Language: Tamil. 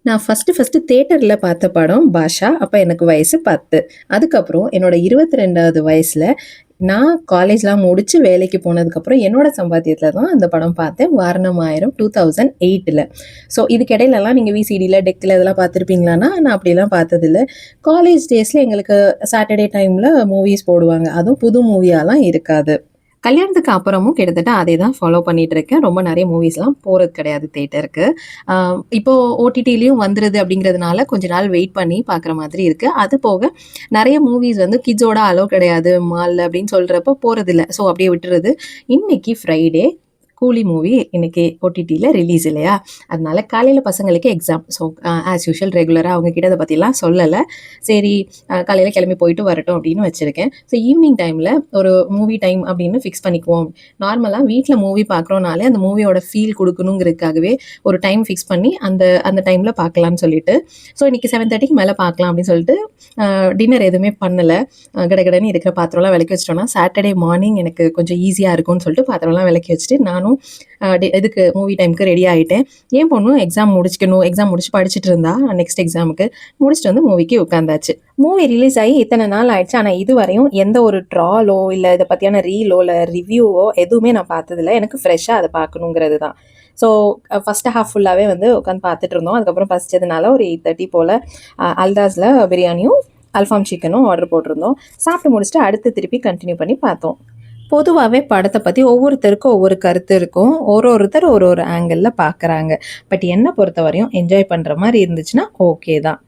நான் ஃபர்ஸ்ட்டு தியேட்டர்ல பார்த்த படம் பாஷா. அப்ப எனக்கு வயசு 10. அதுக்கப்புறம் என்னோட 22வது வயசுல நான் காலேஜ்லாம் முடிச்சு வேலைக்கு போனதுக்கப்புறம் என்னோட சம்பாத்தியத்துல தான் அந்த படம் பார்த்தேன். வாரணம் ஆயிரம் 2008ல. ஸோ இதுக்கு இடையிலலாம் நீங்க விசிடில, டெக்ல இதெல்லாம் பார்த்துருப்பீங்களான்னா, நான் அப்படிலாம் பார்த்ததில்ல. காலேஜ் டேஸ்ல எங்களுக்கு சாட்டர்டே டைம்ல மூவிஸ் போடுவாங்க. அதுவும் புது மூவியாலாம் இருக்காது. கல்யாணத்துக்கு அப்புறமும் கிட்டத்தட்ட அதே தான் ஃபாலோ பண்ணிட்டு இருக்கேன். ரொம்ப நெறைய மூவிஸ்லாம் போறது கிடையாது தியேட்டருக்கு. அ இப்போ ஓடிடிலயும் வந்துருது அப்படிங்கிறதுனால கொஞ்ச நாள் வெயிட் பண்ணி பார்க்குற மாதிரி இருக்கு. அது போக நெறைய மூவிஸ் வந்து கிட்ஸோட அலோ கிடையாது மால்ல அப்படின்னு சொல்றப்போ போறதில்ல. ஸோ அப்படியே விட்டுறது. இன்னைக்கு ஃப்ரைடே கூலி மூவி இன்னைக்கு ஓடிடில ரிலீஸ் இல்லையா? அதனால காலையில பசங்களுக்கு எக்ஸாம். ஸோ ஆஸ் யூசுவல் ரெகுலரா அவங்க கிட்ட அத பத்திலாம் சொல்லல. சரி காலையில கிளம்பி போயிட்டு வரட்டும் அப்படின்னு வச்சிருக்கேன். ஸோ ஈவினிங் டைம்ல ஒரு மூவி டைம் அப்படின்னு ஃபிக்ஸ் பண்ணிக்குவோம். நார்மலா வீட்ல மூவி பார்க்குறோம்னாலே அந்த மூவியோட ஃபீல் குடுக்கணுங்கிறதுக்காகவே ஒரு டைம் ஃபிக்ஸ் பண்ணி அந்த அந்த டைம்ல பார்க்கலான்னு சொல்லிட்டு, ஸோ இன்னைக்கு 7:30க்கு மேல பார்க்கலாம் அப்படின்னு சொல்லிட்டு டின்னர் எதுவுமே பண்ணல. கடகடன்னு இருக்கிற பாத்திரம்லாம் விளக்கி வச்சுட்டோம்னா, சாட்டர்டே மார்னிங் எனக்கு கொஞ்சம் ஈஸியா இருக்கும்னு சொல்லிட்டு பாத்திரம்லாம் விளக்கி வச்சுட்டு நானும் இதுக்கு மூவி டைம்க்கு ரெடி ஆயிட்டேன். என் பொண்ணும் எக்ஸாம் முடிச்சுக்கணும். எக்ஸாம் முடிச்சு படிச்சுட்டு இருந்தா நெக்ஸ்ட் எக்ஸாமுக்கு. முடிச்சுட்டு வந்து மூவிக்கு உட்காந்தாச்சு. மூவி ரிலீஸ் ஆகி இத்தனை நாள் ஆயிடுச்சு. ஆனா இதுவரையும் எந்த ஒரு ட்ராலோ, இல்ல இத பத்தியான ரீலோ, இல்ல ரிவ்யூவோ எதுவுமே நான் பார்த்ததில்ல. எனக்கு ஃப்ரெஷ்ஷா அத பார்க்கணுங்கிறது தான். ஸோ ஃபர்ஸ்ட் ஹாஃப் ஃபுல்லாவே வந்து உட்காந்து பார்த்துட்டு இருந்தோம். அதுக்கப்புறம் பசிச்சதுனால ஒரு 8:30 போல அல்தாஸ்ல பிரியாணியும், அல்ஃபாம் சிக்கனும் ஆர்டர் போட்டிருந்தோம். சாப்பிட்டு முடிச்சுட்டு அடுத்து திருப்பி கண்டினியூ பண்ணி பார்த்தோம். பொதுவாவே படத்த பத்தி ஒவ்வொருத்தருக்கும் ஒவ்வொரு கருத்து இருக்கும். ஒருத்தர் ஒரு ஒரு ஆங்கிள்ல பார்க்குறாங்க. பட் என்ன பொறுத்தவரையும் என்ஜாய் பண்ற மாரி இருந்துச்சுன்னா ஓகே தான்.